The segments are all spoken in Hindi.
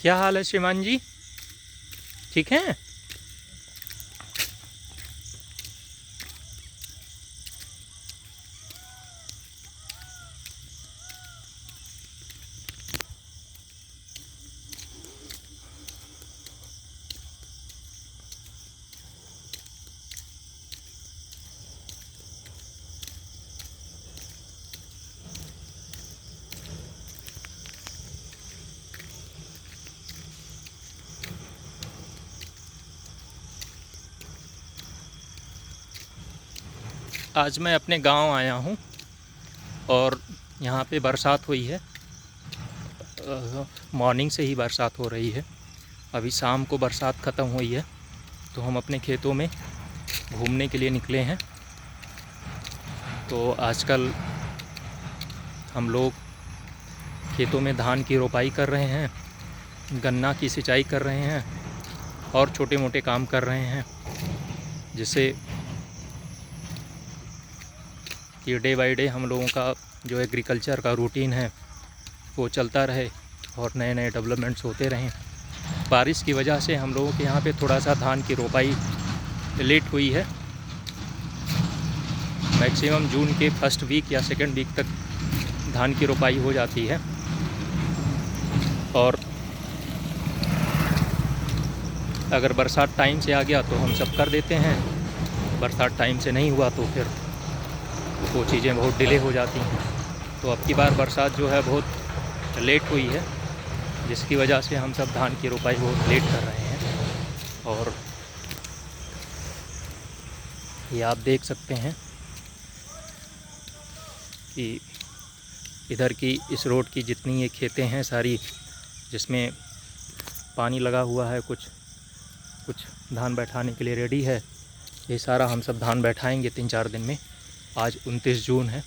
क्या हाल है श्रीमान जी, ठीक हैं? आज मैं अपने गांव आया हूं और यहाँ पे बरसात हुई है। मॉर्निंग से ही बरसात हो रही है। अभी शाम को बरसात ख़त्म हुई है तो हम अपने खेतों में घूमने के लिए निकले हैं। तो आजकल हम लोग खेतों में धान की रोपाई कर रहे हैं, गन्ना की सिंचाई कर रहे हैं और छोटे मोटे काम कर रहे हैं, जिससे कि डे बाई डे हम लोगों का जो एग्रीकल्चर का रूटीन है वो चलता रहे और नए नए डेवलपमेंट्स होते रहें। बारिश की वजह से हम लोगों के यहाँ पे थोड़ा सा धान की रोपाई लेट हुई है। मैक्सिमम जून के फर्स्ट वीक या सेकंड वीक तक धान की रोपाई हो जाती है। और अगर बरसात टाइम से आ गया तो हम सब कर देते हैं, बरसात टाइम से नहीं हुआ तो फिर वो चीज़ें बहुत डिले हो जाती हैं। तो अब की बार बरसात जो है बहुत लेट हुई है, जिसकी वजह से हम सब धान की रोपाई बहुत लेट कर रहे हैं। और ये आप देख सकते हैं कि इधर की इस रोड की जितनी ये खेतें हैं सारी, जिसमें पानी लगा हुआ है, कुछ धान बैठाने के लिए रेडी है, ये सारा हम सब धान बैठाएंगे 3-4 दिन में। आज 29 जून है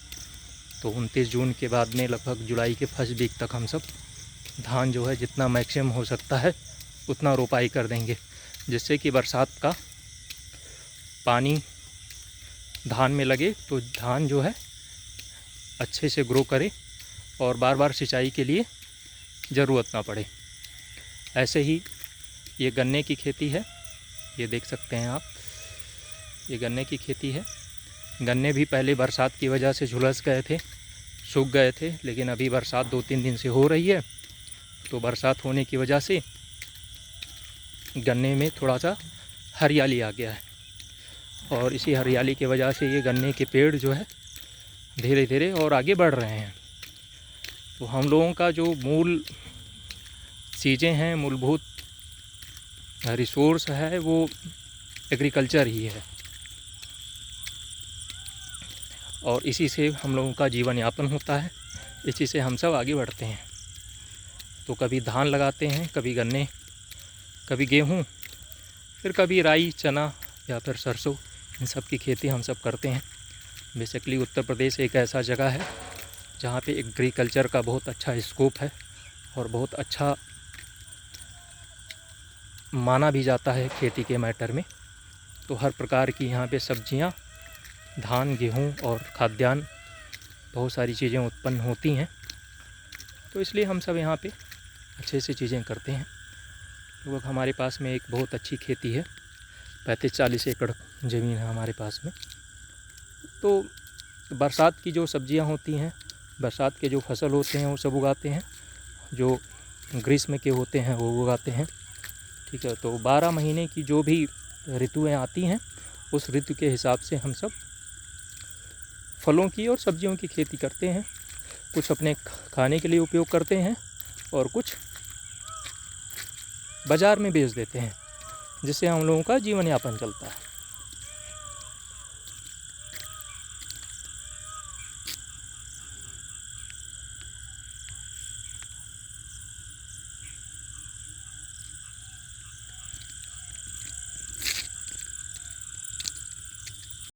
तो 29 जून के बाद में लगभग जुलाई के फर्स्ट वीक तक हम सब धान जो है जितना मैक्सिमम हो सकता है उतना रोपाई कर देंगे, जिससे कि बरसात का पानी धान में लगे तो धान जो है अच्छे से ग्रो करे और बार बार सिंचाई के लिए ज़रूरत ना पड़े। ऐसे ही ये गन्ने की खेती है, ये देख सकते हैं आप, ये गन्ने की खेती है। गन्ने भी पहले बरसात की वजह से झुलस गए थे, सूख गए थे, लेकिन अभी बरसात 2-3 दिन से हो रही है तो बरसात होने की वजह से गन्ने में थोड़ा सा हरियाली आ गया है और इसी हरियाली की वजह से ये गन्ने के पेड़ जो है धीरे धीरे और आगे बढ़ रहे हैं। तो हम लोगों का जो मूल चीज़ें हैं, मूलभूत रिसोर्स है, वो एग्रीकल्चर ही है और इसी से हम लोगों का जीवन यापन होता है, इसी से हम सब आगे बढ़ते हैं। तो कभी धान लगाते हैं, कभी गन्ने, कभी गेहूँ, फिर कभी राई, चना या फिर सरसों, इन सब की खेती हम सब करते हैं। बेसिकली उत्तर प्रदेश एक ऐसा जगह है जहाँ पे एग्रीकल्चर का बहुत अच्छा स्कोप है और बहुत अच्छा माना भी जाता है खेती के मैटर में। तो हर प्रकार की यहाँ पे सब्जियाँ, धान, गेहूँ और खाद्यान्न, बहुत सारी चीज़ें उत्पन्न होती हैं। तो इसलिए हम सब यहाँ पे अच्छे से चीज़ें करते हैं। लगभग हमारे पास में एक बहुत अच्छी खेती है, 35-40 एकड़ ज़मीन है हमारे पास में। तो बरसात की जो सब्जियाँ होती हैं, बरसात के जो फसल होते हैं वो सब उगाते हैं, जो ग्रीष्म के होते हैं वो उगाते हैं। ठीक है, तो 12 महीने की जो भी ऋतुएँ आती हैं उस ऋतु के हिसाब से हम सब फलों की और सब्जियों की खेती करते हैं। कुछ अपने खाने के लिए उपयोग करते हैं और कुछ बाज़ार में बेच देते हैं, जिससे हम लोगों का जीवन यापन चलता है।